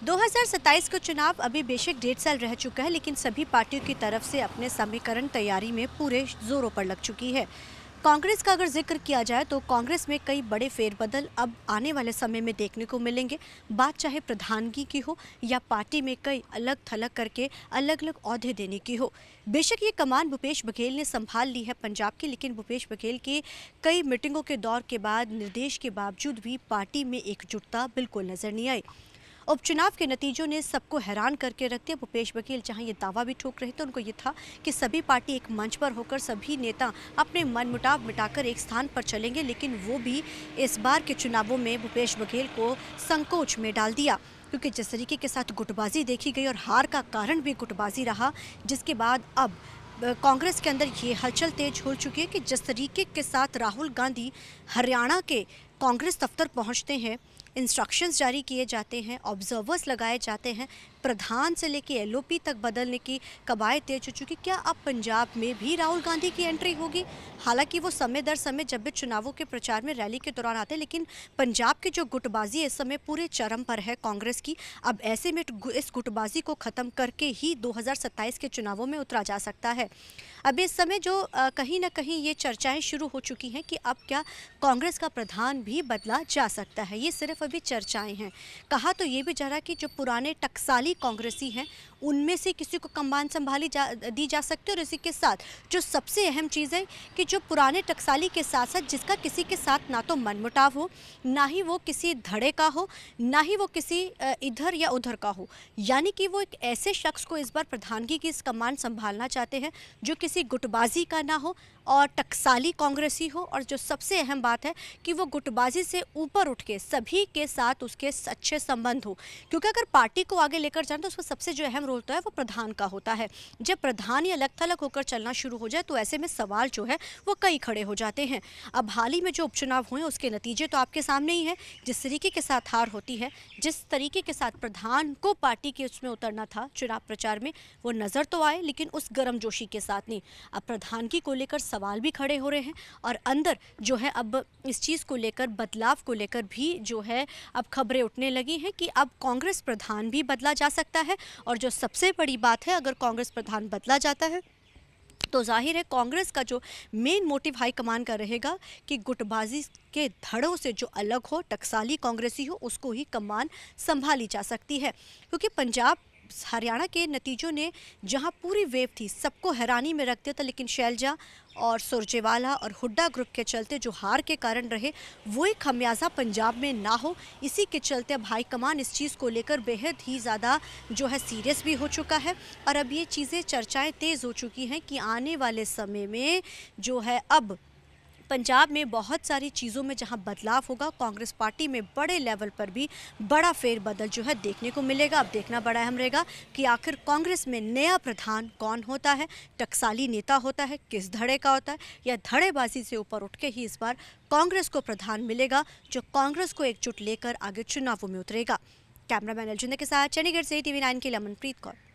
2027 का चुनाव अभी बेशक 1.5 साल रह चुका है, लेकिन सभी पार्टियों की तरफ से अपने समीकरण तैयारी में पूरे जोरों पर लग चुकी है। कांग्रेस का अगर जिक्र किया जाए तो कांग्रेस में कई बड़े फेरबदल अब आने वाले समय में देखने को मिलेंगे। बात चाहे प्रधानगी की हो या पार्टी में कई अलग थलग करके अलग अलग ओहदे देने की हो। बेशक ये कमान भूपेश बघेल ने संभाल ली है पंजाब की, लेकिन भूपेश बघेल के कई मीटिंगों के दौर के बाद निर्देश के बावजूद भी पार्टी में एकजुटता बिल्कुल नजर नहीं आई। उपचुनाव के नतीजों ने सबको हैरान करके रख दिया। भूपेश बघेल जहां ये दावा भी ठोक रहे थे, उनको ये था कि सभी पार्टी एक मंच पर होकर सभी नेता अपने मनमुटाव मिटाकर एक स्थान पर चलेंगे, लेकिन वो भी इस बार के चुनावों में भूपेश बघेल को संकोच में डाल दिया, क्योंकि जिस तरीके के साथ गुटबाजी देखी गई और हार का कारण भी गुटबाजी रहा, जिसके बाद अब कांग्रेस के अंदर ये हलचल तेज हो चुकी है कि जिस तरीके के साथ राहुल गांधी हरियाणा के कांग्रेस दफ्तर पहुंचते हैं, इंस्ट्रक्शंस जारी किए जाते हैं, ऑब्जर्वर्स लगाए जाते हैं, प्रधान से लेके एलओपी तक बदलने की कवायद तेज हो चुकी। क्या अब पंजाब में भी राहुल गांधी की एंट्री होगी? हालांकि वो समय दर समय जब भी चुनावों के प्रचार में रैली के दौरान आते हैं, लेकिन पंजाब की जो गुटबाजी इस समय पूरे चरम पर है कांग्रेस की। अब ऐसे में इस गुटबाजी को ख़त्म करके ही 2027 के चुनावों में उतरा जा सकता है। अब इस समय जो कहीं ना कहीं ये चर्चाएं शुरू हो चुकी हैं कि अब क्या कांग्रेस का प्रधान भी बदला जा सकता है। ये सिर्फ अभी चर्चाएं हैं। कहा तो ये भी जा रहा कि जो पुराने टकसाली कांग्रेसी हैं उनमें से किसी को कमान दी जा सकती है, और इसी के साथ जो सबसे अहम चीज़ है कि जो पुराने टकसाली के साथ साथ जिसका किसी के साथ ना तो मनमुटाव हो, ना ही वो किसी धड़े का हो, ना ही वो किसी इधर या उधर का हो, यानी कि वो एक ऐसे शख्स को इस बार प्रधानगी की इस कमान संभालना चाहते हैं जो किसी गुटबाजी का ना हो और टकसाली कांग्रेसी हो, और जो सबसे अहम बात है कि वो गुटबाजी से ऊपर उठ के सभी के साथ उसके अच्छे संबंध हो, क्योंकि अगर पार्टी को आगे लेकर जाना तो उसमें सबसे जो अहम रोल होता है वो प्रधान का होता है। जब प्रधान ही अलग थलग होकर चलना शुरू हो जाए तो ऐसे में सवाल जो है वो कई खड़े हो जाते हैं। अब हाल ही में जो उपचुनाव हुए उसके नतीजे तो आपके सामने ही है। जिस तरीके के साथ हार होती है, जिस तरीके के साथ प्रधान को पार्टी के उसमें उतरना था चुनाव प्रचार में, वो नजर तो आए लेकिन उस गर्मजोशी के साथ नहीं। अब प्रधानगी को लेकर सवाल भी खड़े हो रहे हैं और अंदर जो है अब इस चीज़ को लेकर, बदलाव को लेकर भी जो है अब खबरें उठने लगी हैं कि अब कांग्रेस प्रधान भी बदला जा सकता है। और जो सबसे बड़ी बात है, अगर कांग्रेस प्रधान बदला जाता है तो जाहिर है कांग्रेस का जो मेन मोटिव हाईकमान का रहेगा कि गुटबाजी के धड़ों से जो अलग हो, टकसाली कांग्रेसी हो, उसको ही कमान संभाली जा सकती है। क्योंकि पंजाब हरियाणा के नतीजों ने जहां पूरी वेव थी सबको हैरानी में रख दिया था, लेकिन शैलजा और सुरजेवाला और हुड्डा ग्रुप के चलते जो हार के कारण रहे वो एक खमियाजा पंजाब में ना हो, इसी के चलते अब हाईकमान इस चीज़ को लेकर बेहद ही ज़्यादा जो है सीरियस भी हो चुका है। और अब ये चीज़ें चर्चाएं तेज़ हो चुकी हैं कि आने वाले समय में जो है अब पंजाब में बहुत सारी चीज़ों में जहां बदलाव होगा, कांग्रेस पार्टी में बड़े लेवल पर भी बड़ा फेरबदल जो है देखने को मिलेगा। अब देखना बड़ा अहम रहेगा कि आखिर कांग्रेस में नया प्रधान कौन होता है, टकसाली नेता होता है, किस धड़े का होता है, या धड़ेबाजी से ऊपर उठ के ही इस बार कांग्रेस को प्रधान मिलेगा जो कांग्रेस को एकजुट लेकर आगे चुनावों में उतरेगा। कैमरामैन अलजिंदर के साथ चंडीगढ़ से TV9 के लिए अमनप्रीत कौर।